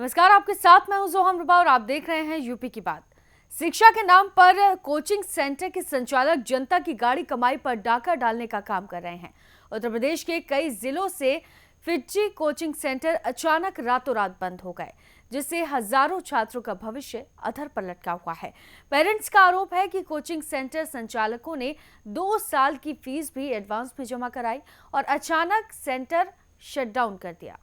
नमस्कार, आपके साथ मैं हूं जोहम रुबा और आप देख रहे हैं यूपी की बात। शिक्षा के नाम पर कोचिंग सेंटर के संचालक जनता की गाड़ी कमाई पर डाका डालने का काम कर रहे हैं। उत्तर प्रदेश के कई जिलों से फिजी कोचिंग सेंटर अचानक रातों रात बंद हो गए, जिससे हजारों छात्रों का भविष्य अधर पर लटका हुआ है। पेरेंट्स का आरोप है कि कोचिंग सेंटर संचालकों ने 2 साल की फीस भी एडवांस में जमा कराई और अचानक सेंटर शटडाउन कर दिया।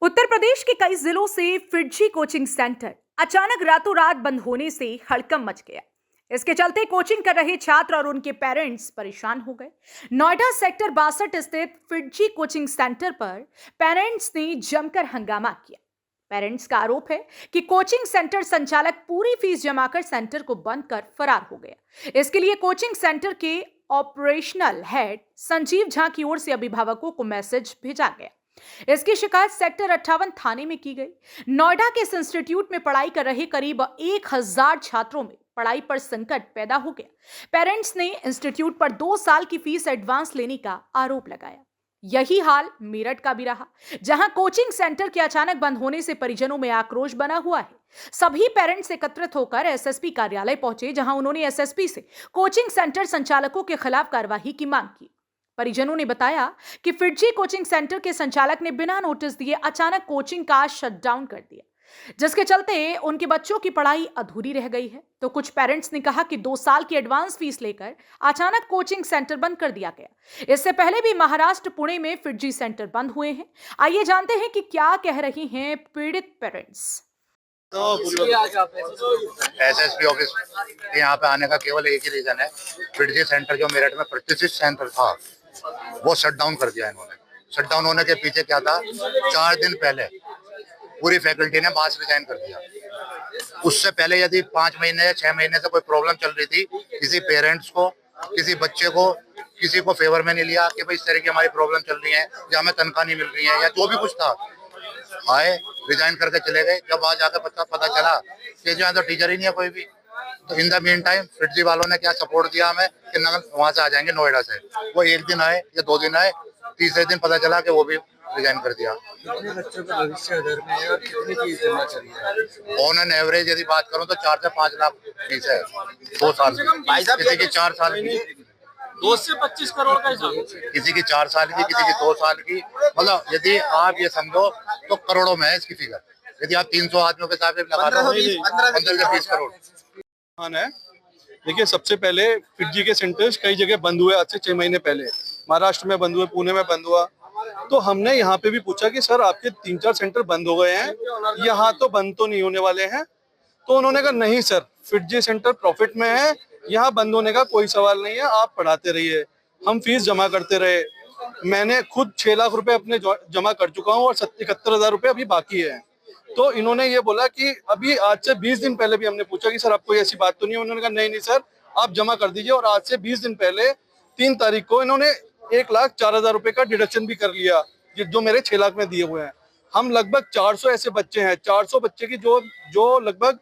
उत्तर प्रदेश के कई जिलों से फिजी कोचिंग सेंटर अचानक रातों रात बंद होने से हड़कंप मच गया। इसके चलते कोचिंग कर रहे छात्र और उनके पेरेंट्स परेशान हो गए। नोएडा सेक्टर 62 स्थित फिजी कोचिंग सेंटर पर पेरेंट्स ने जमकर हंगामा किया। पेरेंट्स का आरोप है कि कोचिंग सेंटर संचालक पूरी फीस जमा कर सेंटर को बंद कर फरार हो गया। इसके लिए कोचिंग सेंटर के ऑपरेशनल हेड संजीव झा की ओर से अभिभावकों को मैसेज भेजा गया। इसकी शिकायत सेक्टर 58 थाने में की गई। नोएडा के इस इंस्टीट्यूट में पढ़ाई कर रहे करीब 1000 छात्रों में पढ़ाई पर संकट पैदा हो गया। पेरेंट्स ने इंस्टीट्यूट पर 2 साल की फीस एडवांस लेने का आरोप लगाया। यही हाल मेरठ का भी रहा, जहां कोचिंग सेंटर के अचानक बंद होने से परिजनों में आक्रोश बना हुआ है। सभी पेरेंट्स एकत्रित होकर एसएसपी कार्यालय पहुंचे, जहां उन्होंने एसएसपी से कोचिंग सेंटर संचालकों के खिलाफ कार्रवाई की मांग की। परिजनों ने बताया कि फिजी कोचिंग सेंटर के संचालक ने बिना नोटिस दिए अचानक कोचिंग का शटडाउन कर दिया, जिसके चलते उनके बच्चों की पढ़ाई अधूरी रह गई है। तो कुछ पेरेंट्स ने कहा कि 2 साल की एडवांस फीस लेकर अचानक कोचिंग सेंटर बंद कर दिया गया। इससे पहले भी महाराष्ट्र पुणे में फिजी सेंटर बंद हुए हैं। आइए जानते हैं कि क्या कह रही हैं पीड़ित पेरेंट्स। तो एसएसपी ऑफिस यहाँ पे आने का केवल एक ही रीजन है। फिजी सेंटर जो मेरठ में प्रतिष्ठित सेंटर था वो शट डाउन कर दिया इन्होंने। शट डाउन होने के पीछे क्या था, 4 दिन पहले पूरी फैकल्टी ने मास रिजाइन कर दिया। उससे पहले यदि 5 महीने या 6 महीने से कोई प्रॉब्लम चल रही थी, किसी पेरेंट्स को, किसी बच्चे को, किसी को फेवर में नहीं लिया कि भाई इस तरह की हमारी प्रॉब्लम चल रही है या हमें तनख्वाह नहीं मिल रही है या जो भी कुछ था, आए रिजाइन करके चले गए। जब आज आकर पता चला कि जो है तो टीचर ही नहीं है कोई भी। तो in the mean time Fiji वालों ने क्या सपोर्ट दिया हमें कि वहां से आ जाएंगे नोएडा से। वो 1 दिन आए या 2 दिन आए, तीसरे दिन पता चला कि वो भी रिजाइन कर दिया। कितने बच्चों का भविष्य अधर में है और कितनी फीस जमा चल रही है? ऑन एन एवरेज यदि बात करूं तो 4 से 5 लाख फीस है 2 साल की। किसी की 4 साल की 2 से 25 करोड़ का हिसाब, किसी की 4 साल की, किसी की 2 साल की। मतलब यदि आप ये समझो तो करोड़ों में है इसकी फिगर। यदि आप 300 आदमियों के साथ लगा रहे हो 15 से 20 करोड़ है। देखिए, सबसे पहले फिजी के सेंटर्स कई जगह बंद हुए। आज से 6 महीने पहले महाराष्ट्र में बंद हुए, पुणे में बंद हुआ। तो हमने यहाँ पे भी पूछा कि सर आपके 3-4 सेंटर बंद हो गए हैं, यहाँ तो बंद तो नहीं होने वाले हैं। तो उन्होंने कहा नहीं सर, फिजी सेंटर प्रॉफिट में है, यहाँ बंद होने का कोई सवाल नहीं है, आप पढ़ाते रहिए। हम फीस जमा करते रहे। मैंने खुद 6 लाख रुपए अपने जमा कर चुका हूँ और 71,000 रुपए अभी बाकी है। तो इन्होंने ये बोला कि अभी आज से 20 दिन पहले भी हमने पूछा कि सर आपको ऐसी बात तो नहीं है। उन्होंने कहा नहीं सर, आप जमा कर दीजिए। और आज से 20 दिन पहले 3 तारीख को इन्होंने 1,04,000 रुपए का डिडक्शन भी कर लिया, जो मेरे 6 लाख में दिए हुए हैं। हम लगभग 400 ऐसे बच्चे हैं, 400 बच्चे की जो लगभग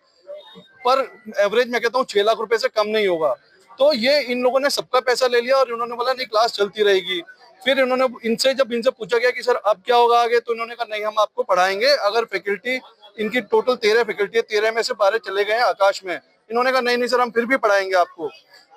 पर एवरेज मैं कहता हूँ 6 लाख रुपए से कम नहीं होगा। तो ये इन लोगों ने सबका पैसा ले लिया और इन्होंने बोला नहीं क्लास चलती रहेगी। फिर इन्होंने जब इनसे पूछा गया कि सर अब क्या होगा आगे, तो इन्होंने कहा नहीं हम आपको पढ़ाएंगे। अगर फैकल्टी, इनकी टोटल 13 फैकल्टी है, 13 में से 12 चले गए हैं आकाश में। इन्होंने कहा नहीं सर हम फिर भी पढ़ाएंगे आपको।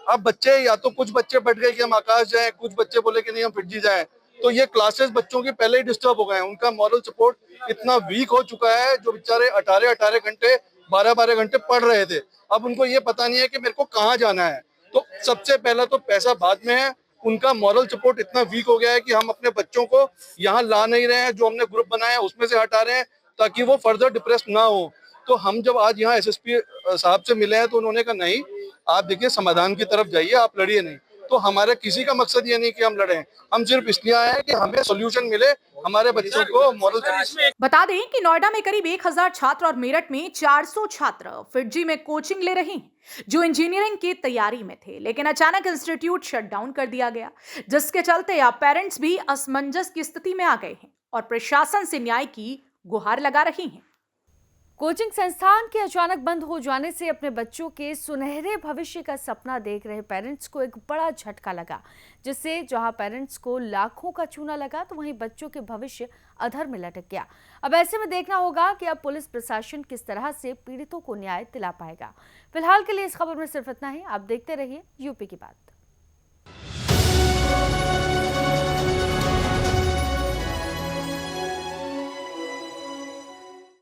अब बच्चे, या तो कुछ बच्चे बैठ गए कि हम आकाश जाएं, कुछ बच्चे बोले कि नहीं हम फिजी जाएं। तो ये क्लासेस बच्चों की पहले ही डिस्टर्ब हो गए हैं। उनका मॉरल सपोर्ट इतना वीक हो चुका है, जो बेचारे 18 घंटे 12 घंटे पढ़ रहे थे, अब उनको ये पता नहीं है कि मेरे को कहाँ जाना है। तो सबसे पहला तो पैसा बाद में है। उनका मॉरल सपोर्ट इतना वीक हो गया है कि हम अपने बच्चों को यहाँ ला नहीं रहे हैं। जो हमने ग्रुप बनाया है उसमें से हटा रहे हैं ताकि वो फर्दर डिप्रेस ना हो। तो हम जब आज यहाँ एसएसपी साहब से मिले हैं तो उन्होंने कहा नहीं, आप देखिए समाधान की तरफ जाइए, आप लड़िए नहीं। तो हमारे किसी का मकसद ये नहीं कि हम लड़े, हम सिर्फ इसलिए आए हैं कि हमें सोल्यूशन मिले, हमारे बच्चों को मॉरल। बता दें कि नोएडा में करीब 1000 छात्र और मेरठ में 400 छात्र फिजी में कोचिंग ले रहे हैं, जो इंजीनियरिंग की तैयारी में थे। लेकिन अचानक इंस्टीट्यूट शट डाउन कर दिया गया, जिसके चलते अब पेरेंट्स भी असमंजस की स्थिति में आ गए हैं और प्रशासन से न्याय की गुहार लगा रही हैं। कोचिंग संस्थान के अचानक बंद हो जाने से अपने बच्चों के सुनहरे भविष्य का सपना देख रहे पेरेंट्स को एक बड़ा झटका लगा, जिससे जहां पेरेंट्स को लाखों का चूना लगा तो वहीं बच्चों के भविष्य अधर में लटक गया। अब ऐसे में देखना होगा कि अब पुलिस प्रशासन किस तरह से पीड़ितों को न्याय दिला पाएगा। फिलहाल के लिए इस खबर में सिर्फ इतना ही। आप देखते रहिए यूपी की बात।